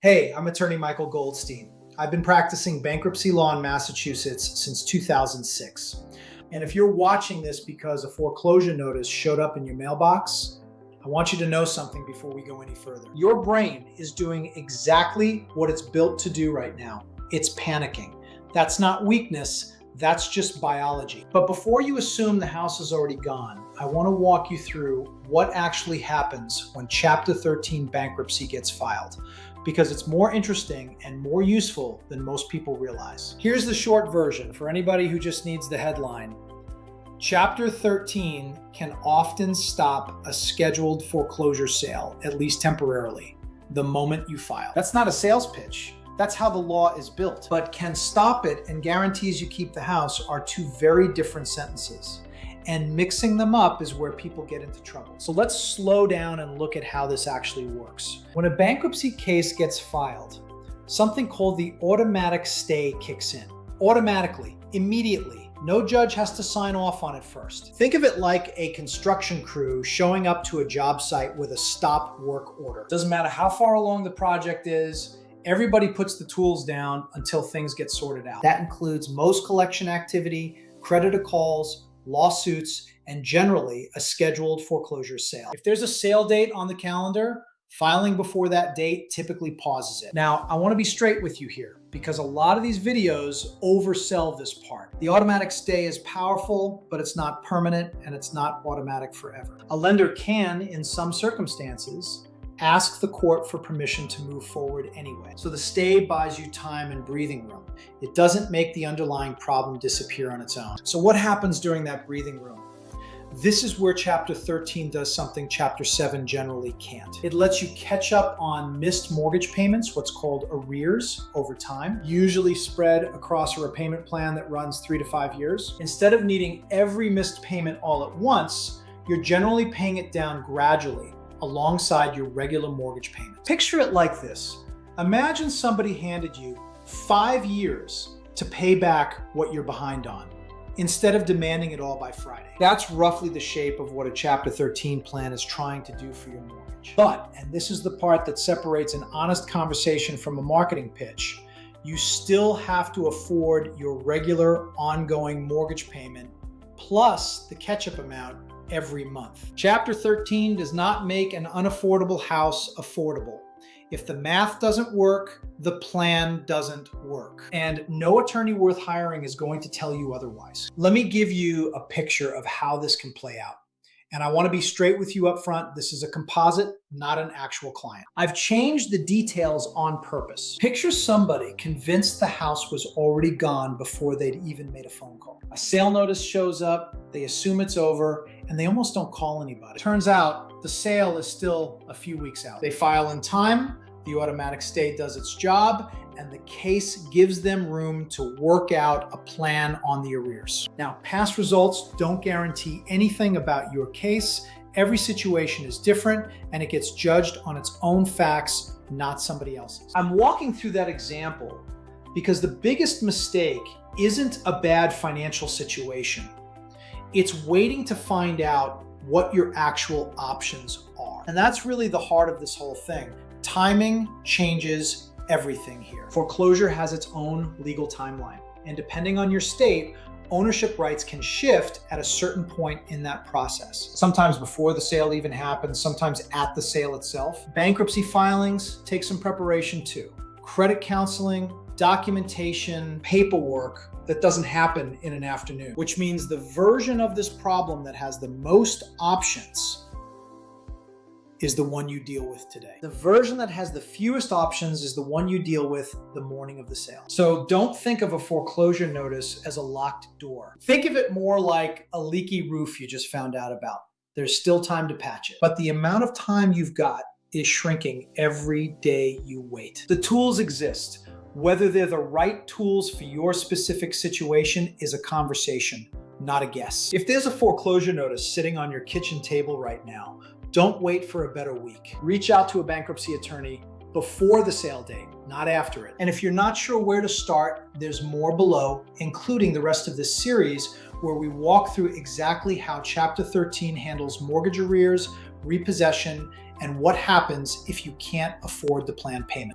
Hey, I'm Attorney Michael Goldstein. I've been practicing bankruptcy law in Massachusetts since 2006. And if you're watching this because a foreclosure notice showed up in your mailbox, I want you to know something before we go any further. Your brain is doing exactly what it's built to do right now. It's panicking. That's not weakness, that's just biology. But before you assume the house is already gone, I want to walk you through what actually happens when Chapter 13 bankruptcy gets filed, because it's more interesting and more useful than most people realize. Here's the short version for anybody who just needs the headline. Chapter 13 can often stop a scheduled foreclosure sale, at least temporarily, the moment you file. That's not a sales pitch. That's how the law is built. But can stop it and guarantees you keep the house are two very different sentences. And mixing them up is where people get into trouble. So let's slow down and look at how this actually works. When a bankruptcy case gets filed, something called the automatic stay kicks in. Automatically, immediately. No judge has to sign off on it first. Think of it like a construction crew showing up to a job site with a stop work order. Doesn't matter how far along the project is, everybody puts the tools down until things get sorted out. That includes most collection activity, creditor calls, lawsuits, and generally a scheduled foreclosure sale. If there's a sale date on the calendar, filing before that date typically pauses it. Now, I want to be straight with you here because a lot of these videos oversell this part. The automatic stay is powerful, but it's not permanent and it's not automatic forever. A lender can, in some circumstances, ask the court for permission to move forward anyway. So the stay buys you time and breathing room. It doesn't make the underlying problem disappear on its own. So what happens during that breathing room? This is where Chapter 13 does something Chapter 7 generally can't. It lets you catch up on missed mortgage payments, what's called arrears, over time, usually spread across a repayment plan that runs 3 to 5 years. Instead of needing every missed payment all at once, you're generally paying it down gradually alongside your regular mortgage payment. Picture it like this. Imagine somebody handed you 5 years to pay back what you're behind on, instead of demanding it all by Friday. That's roughly the shape of what a Chapter 13 plan is trying to do for your mortgage. But, and this is the part that separates an honest conversation from a marketing pitch, you still have to afford your regular ongoing mortgage payment plus the catch-up amount every month. Chapter 13 does not make an unaffordable house affordable. If the math doesn't work, the plan doesn't work. And no attorney worth hiring is going to tell you otherwise. Let me give you a picture of how this can play out. And I want to be straight with you up front. This is a composite, not an actual client. I've changed the details on purpose. Picture somebody convinced the house was already gone before they'd even made a phone call. A sale notice shows up, they assume it's over, and they almost don't call anybody. Turns out the sale is still a few weeks out. They file in time, the automatic stay does its job, and the case gives them room to work out a plan on the arrears. Now, past results don't guarantee anything about your case. Every situation is different, and it gets judged on its own facts, not somebody else's. I'm walking through that example because the biggest mistake isn't a bad financial situation. It's waiting to find out what your actual options are. And that's really the heart of this whole thing. Timing changes everything here. Foreclosure has its own legal timeline, and depending on your state, ownership rights can shift at a certain point in that process. Sometimes before the sale even happens, sometimes at the sale itself. Bankruptcy filings take some preparation too. Credit counseling, documentation, paperwork that doesn't happen in an afternoon, which means the version of this problem that has the most options is the one you deal with today. The version that has the fewest options is the one you deal with the morning of the sale. So don't think of a foreclosure notice as a locked door. Think of it more like a leaky roof you just found out about. There's still time to patch it, but the amount of time you've got is shrinking every day you wait. The tools exist. Whether they're the right tools for your specific situation is a conversation, not a guess. If there's a foreclosure notice sitting on your kitchen table right now, don't wait for a better week. Reach out to a bankruptcy attorney before the sale date, not after it. And if you're not sure where to start, there's more below, including the rest of this series, where we walk through exactly how Chapter 13 handles mortgage arrears, repossession, and what happens if you can't afford the planned payment.